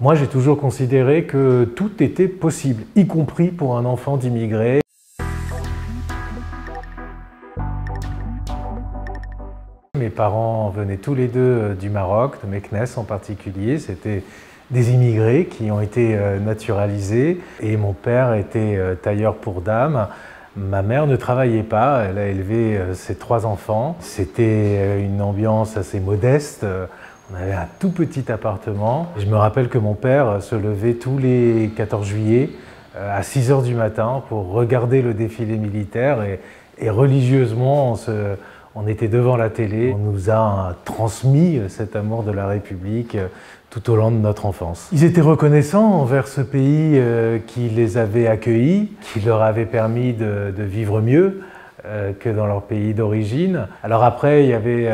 Moi, j'ai toujours considéré que tout était possible, y compris pour un enfant d'immigrés. Mes parents venaient tous les deux du Maroc, de Meknès en particulier. C'était des immigrés qui ont été naturalisés. Et mon père était tailleur pour dames. Ma mère ne travaillait pas, elle a élevé ses 3 enfants. C'était une ambiance assez modeste. On avait un tout petit appartement. Je me rappelle que mon père se levait tous les 14 juillet à 6 h du matin pour regarder le défilé militaire et religieusement on était devant la télé. On nous a transmis cet amour de la République tout au long de notre enfance. Ils étaient reconnaissants envers ce pays qui les avait accueillis, qui leur avait permis de vivre mieux que dans leur pays d'origine. Alors après, il y avait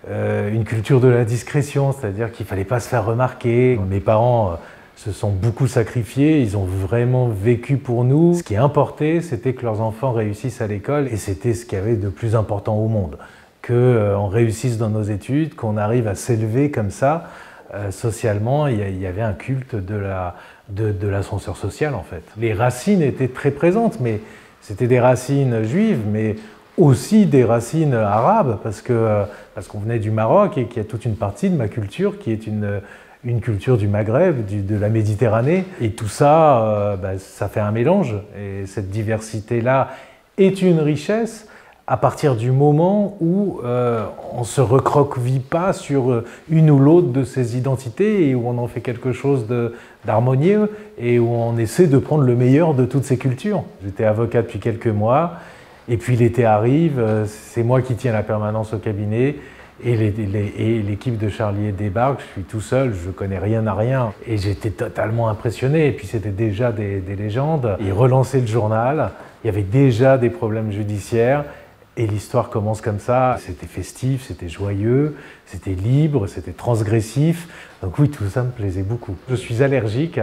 une culture de la discrétion, c'est-à-dire qu'il ne fallait pas se faire remarquer. Mes parents se sont beaucoup sacrifiés, ils ont vraiment vécu pour nous. Ce qui importait, c'était que leurs enfants réussissent à l'école et c'était ce qu'il y avait de plus important au monde. Qu'on réussisse dans nos études, qu'on arrive à s'élever comme ça, socialement, il y avait un culte de l'ascenseur social en fait. Les racines étaient très présentes, mais c'était des racines juives, mais aussi des racines arabes, parce qu'on venait du Maroc et qu'il y a toute une partie de ma culture qui est une culture du Maghreb, de la Méditerranée. Et tout ça, ça fait un mélange. Et cette diversité-là est une richesse à partir du moment où on ne se recroqueville pas sur une ou l'autre de ces identités et où on en fait quelque chose d'harmonieux et où on essaie de prendre le meilleur de toutes ces cultures. J'étais avocat depuis quelques mois et puis l'été arrive, c'est moi qui tiens la permanence au cabinet et l'équipe de Charlier débarque, je suis tout seul, je connais rien à rien et j'étais totalement impressionné et puis c'était déjà des légendes. Ils relançaient le journal, il y avait déjà des problèmes judiciaires. Et l'histoire commence comme ça, c'était festif, c'était joyeux, c'était libre, c'était transgressif. Donc oui, tout ça me plaisait beaucoup. Je suis allergique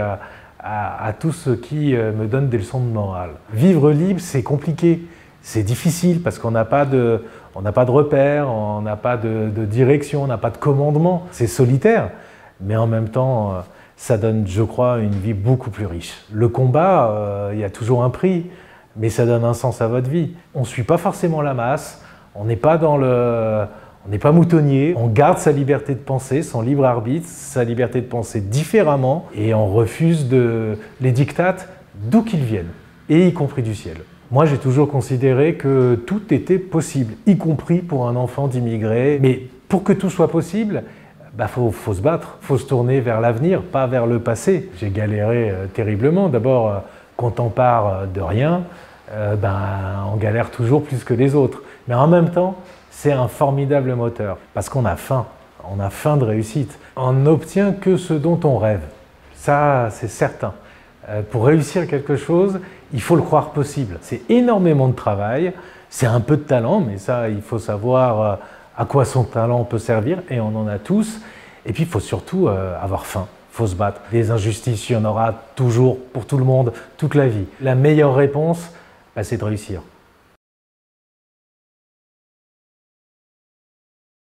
à tout ce qui me donne des leçons de morale. Vivre libre, c'est compliqué, c'est difficile parce qu'on n'a pas de repères, on n'a pas de direction, on n'a pas de commandement. C'est solitaire, mais en même temps, ça donne, je crois, une vie beaucoup plus riche. Le combat, il y a toujours un prix. Mais ça donne un sens à votre vie. On ne suit pas forcément la masse, on n'est pas moutonnier, on garde sa liberté de penser, son libre arbitre, sa liberté de penser différemment et on refuse les dictates d'où qu'ils viennent, et y compris du ciel. Moi, j'ai toujours considéré que tout était possible, y compris pour un enfant d'immigrés. Mais pour que tout soit possible, faut se battre, faut se tourner vers l'avenir, pas vers le passé. J'ai galéré terriblement. D'abord, quand on part de rien, on galère toujours plus que les autres. Mais en même temps, c'est un formidable moteur, parce qu'on a faim de réussite. On n'obtient que ce dont on rêve, ça c'est certain. Pour réussir quelque chose, il faut le croire possible. C'est énormément de travail, c'est un peu de talent, mais ça, il faut savoir à quoi son talent peut servir, et on en a tous. Et puis il faut surtout avoir faim. Il faut se battre. Des injustices, il y en aura toujours pour tout le monde, toute la vie. La meilleure réponse, c'est de réussir.